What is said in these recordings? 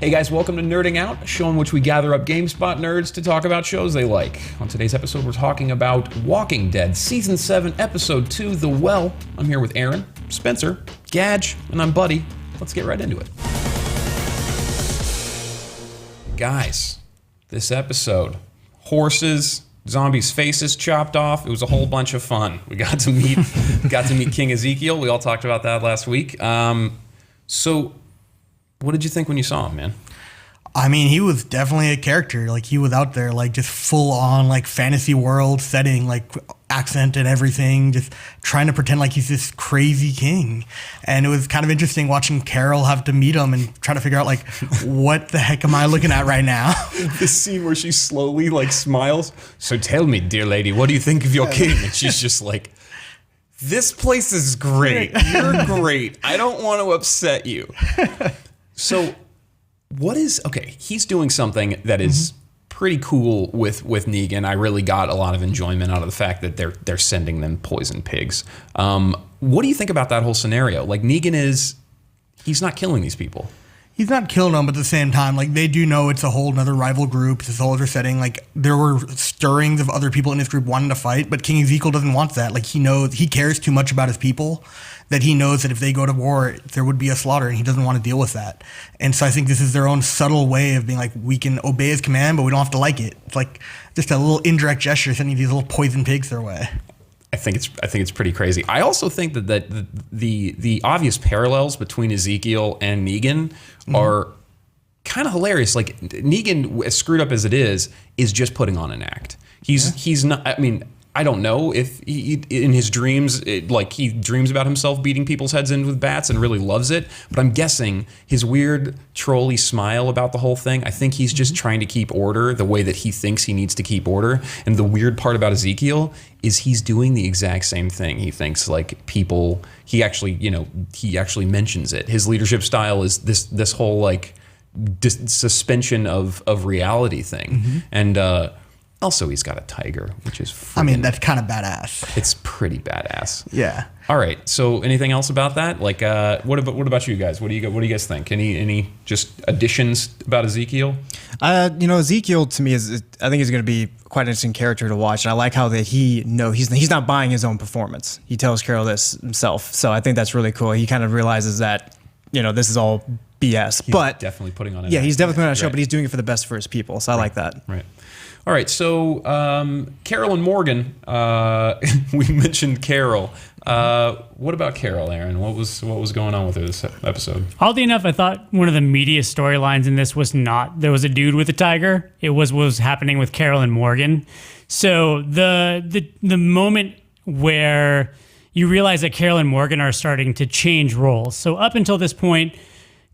Hey guys, welcome to Nerding Out, a show in which we gather up GameSpot nerds to talk about shows they like. On today's episode, we're talking about Walking Dead, Season 7, Episode 2, The Well. I'm here with Aaron, Spencer, Gaj, and I'm Buddy. Let's get right into it. Guys, this episode, horses, zombies' faces chopped off. It was a whole bunch of fun. We got to meet King Ezekiel. We all talked about that last week. So what did you think when you saw him, man? I mean, he was definitely a character. Like, he was out there, like, just full on, like, fantasy world setting, like, accent and everything, just trying to pretend like he's this crazy king. And it was kind of interesting watching Carol have to meet him and try to figure out, like, what the heck am I looking at right now? The scene where she slowly, like, smiles. So tell me, dear lady, what do you think of your king? And she's just like, this place is great. You're great. I don't want to upset you. So he's doing something that is pretty cool with Negan. I really got a lot of enjoyment out of the fact that they're sending them poison pigs. What do you think about that whole scenario? Like, he's not killing these people. He's not killing them, but at the same time, like, they do know it's a whole other rival group, it's a soldier setting. Like, there were stirrings of other people in this group wanting to fight, but King Ezekiel doesn't want that. Like, he cares too much about his people that he knows that if they go to war, there would be a slaughter, and he doesn't want to deal with that. And so I think this is their own subtle way of being like, we can obey his command, but we don't have to like it. It's like just a little indirect gesture, sending these little poison pigs their way. I think it's pretty crazy. I also think that the obvious parallels between Ezekiel and Negan are kind of hilarious. Like, Negan, as screwed up as it is just putting on an act. He's not. I mean, I don't know if in his dreams, he dreams about himself beating people's heads in with bats and really loves it. But I'm guessing his weird trolly smile about the whole thing, I think he's just trying to keep order the way that he thinks he needs to keep order. And the weird part about Ezekiel is he's doing the exact same thing. He thinks like people, he actually mentions it. His leadership style is this whole like suspension of reality thing. And, also, he's got a tiger, which is that's kind of badass. It's pretty badass. Yeah. All right. So, anything else about that? Like, what about you guys? What do you guys think? Any just additions about Ezekiel? Ezekiel to me I think he's going to be quite an interesting character to watch. And I like how that he's not buying his own performance. He tells Carol this himself. So I think that's really cool. He kind of realizes that this is all BS. But definitely putting on. He's definitely putting on a show, but he's doing it for the best for his people. So I like that. Right. All right, so Carol and Morgan, we mentioned Carol. What about Carol, Aaron? What was going on with her this episode? Oddly enough, I thought one of the meatiest storylines in this was not there was a dude with a tiger. It was what was happening with Carol and Morgan. So the moment where you realize that Carol and Morgan are starting to change roles. So up until this point,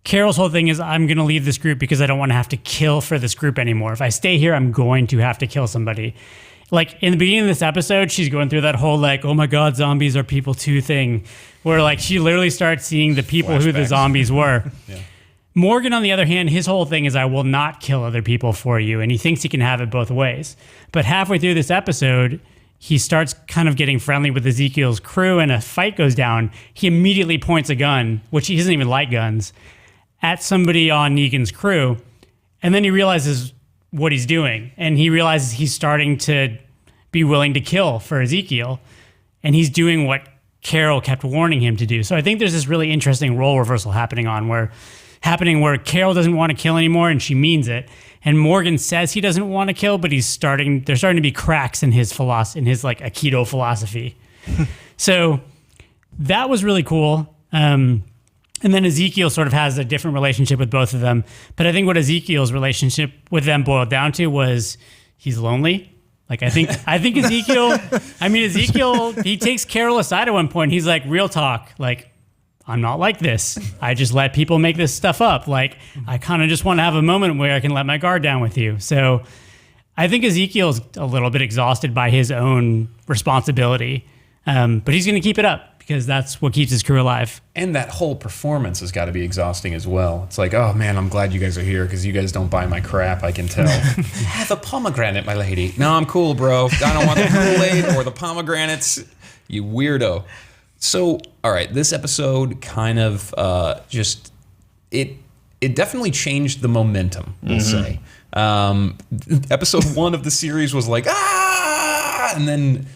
Carol's whole thing is, I'm going to leave this group because I don't want to have to kill for this group anymore. If I stay here, I'm going to have to kill somebody. Like, in the beginning of this episode, she's going through that whole, like, oh my God, zombies are people too thing, where, like, she literally starts seeing the people who the zombies were. Yeah. Morgan, on the other hand, his whole thing is, I will not kill other people for you, and he thinks he can have it both ways. But halfway through this episode, he starts kind of getting friendly with Ezekiel's crew, and a fight goes down. He immediately points a gun, which he doesn't even like guns, at somebody on Negan's crew, and then he realizes what he's doing, and he realizes he's starting to be willing to kill for Ezekiel, and he's doing what Carol kept warning him to do. So I think there's this really interesting role reversal happening where Carol doesn't want to kill anymore, and she means it, and Morgan says he doesn't want to kill, but there's starting to be cracks in his like Aikido philosophy. So that was really cool. And then Ezekiel sort of has a different relationship with both of them. But I think what Ezekiel's relationship with them boiled down to was he's lonely. Like, I think Ezekiel, he takes Carol aside at one point. He's like, real talk, like, I'm not like this. I just let people make this stuff up. Like, I kind of just want to have a moment where I can let my guard down with you. So I think Ezekiel's a little bit exhausted by his own responsibility. But he's going to keep it up, because that's what keeps his crew alive. And that whole performance has got to be exhausting as well. It's like, oh man, I'm glad you guys are here because you guys don't buy my crap, I can tell. Have a pomegranate, my lady. No, I'm cool, bro. I don't want the Kool-Aid or the pomegranates, you weirdo. So, all right, this episode kind of it definitely changed the momentum, we'll say. Episode 1 of the series was like, and then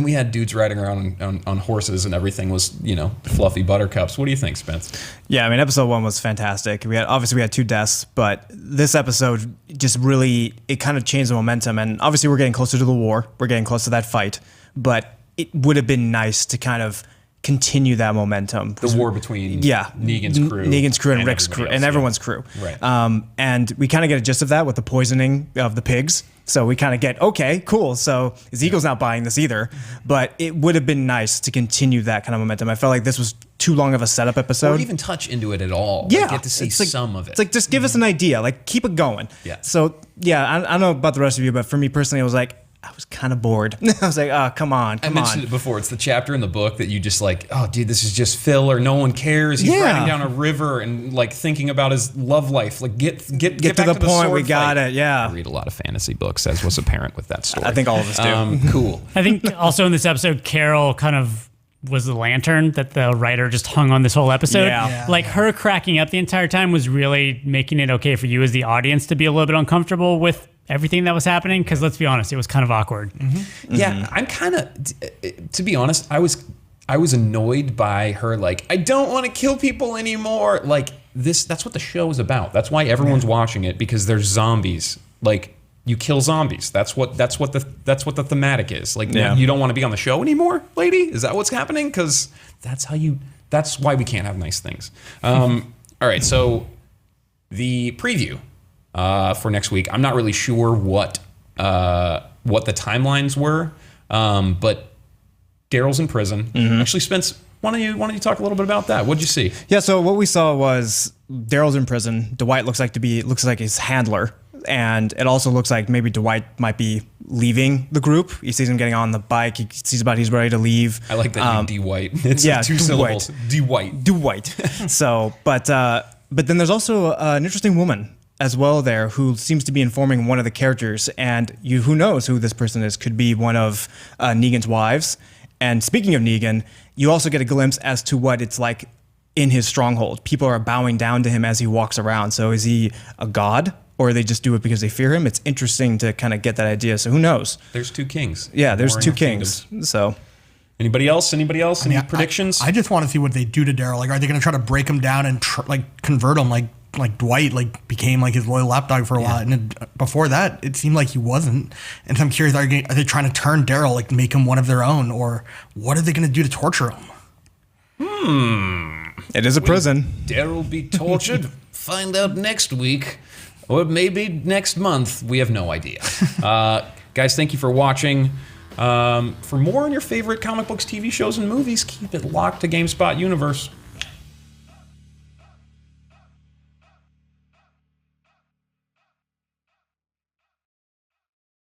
we had dudes riding around on horses and everything was, fluffy buttercups. What do you think, Spence? Yeah, I mean, episode 1 was fantastic. We had 2 deaths, but this episode just really, it kind of changed the momentum. And obviously we're getting closer to the war. We're getting close to that fight. But it would have been nice to kind of continue that momentum. The war between Negan's crew and Rick's crew and everyone's crew. Right. And we kind of get a gist of that with the poisoning of the pigs. So we kind of get, okay, cool. So Ezekiel's not buying this either. But it would have been nice to continue that kind of momentum. I felt like this was too long of a setup episode. Or even touch into it at all. Yeah. Like, get to see some of it. It's like, just give us an idea. Like, keep it going. Yeah. So, yeah, I don't know about the rest of you, but for me personally, I was like, I was kind of bored. I was like, oh, come on. I mentioned it before. It's the chapter in the book that you just like, oh, dude, this is just filler. No one cares. He's riding down a river and like thinking about his love life. Like, get to the point. We got it. Yeah. I read a lot of fantasy books, as was apparent with that story. I think all of us do. Cool. I think also in this episode, Carol kind of was the lantern that the writer just hung on this whole episode. Yeah. Like her cracking up the entire time was really making it okay for you as the audience to be a little bit uncomfortable with everything that was happening, because let's be honest, it was kind of awkward. Yeah, I'm kind of, to be honest, I was annoyed by her, like, I don't want to kill people anymore. Like, that's what the show is about. That's why everyone's watching it, because there's zombies. Like, you kill zombies. That's what the thematic is. Like, you don't want to be on the show anymore, lady? Is that what's happening? Because that's why we can't have nice things. All right, so the preview for next week. I'm not really sure what the timelines were, but Daryl's in prison. Actually, Spence, why don't you talk a little bit about that? What'd you see? Yeah, so what we saw was Daryl's in prison. Dwight looks like his handler, and it also looks like maybe Dwight might be leaving the group. He sees him getting on the bike. He sees he's ready to leave. I like that name, D-White. It's 2 syllables. D-White. Dwight. So, but then there's also an interesting woman as well there who seems to be informing one of the characters, and who knows who this person is. Could be one of Negan's wives. And speaking of Negan, you also get a glimpse as to what it's like in his stronghold. People are bowing down to him as he walks around. So is he a god, or they just do it because they fear him? It's interesting to kind of get that idea. So who knows? There's 2 kings. Yeah, there's 2 kings. Kingdoms. So anybody else? Any predictions? I just want to see what they do to Daryl. Like, are they going to try to break him down and convert him like Dwight became like his loyal lapdog for a while, and before that it seemed like he wasn't. And so I'm curious, are they trying to turn Daryl, like make him one of their own, or what are they going to do to torture him? It is a prison. Daryl be tortured? Find out next week, or maybe next month. We have no idea. Guys, thank you for watching. For more on your favorite comic books, TV shows, and movies, keep it locked to GameSpot Universe.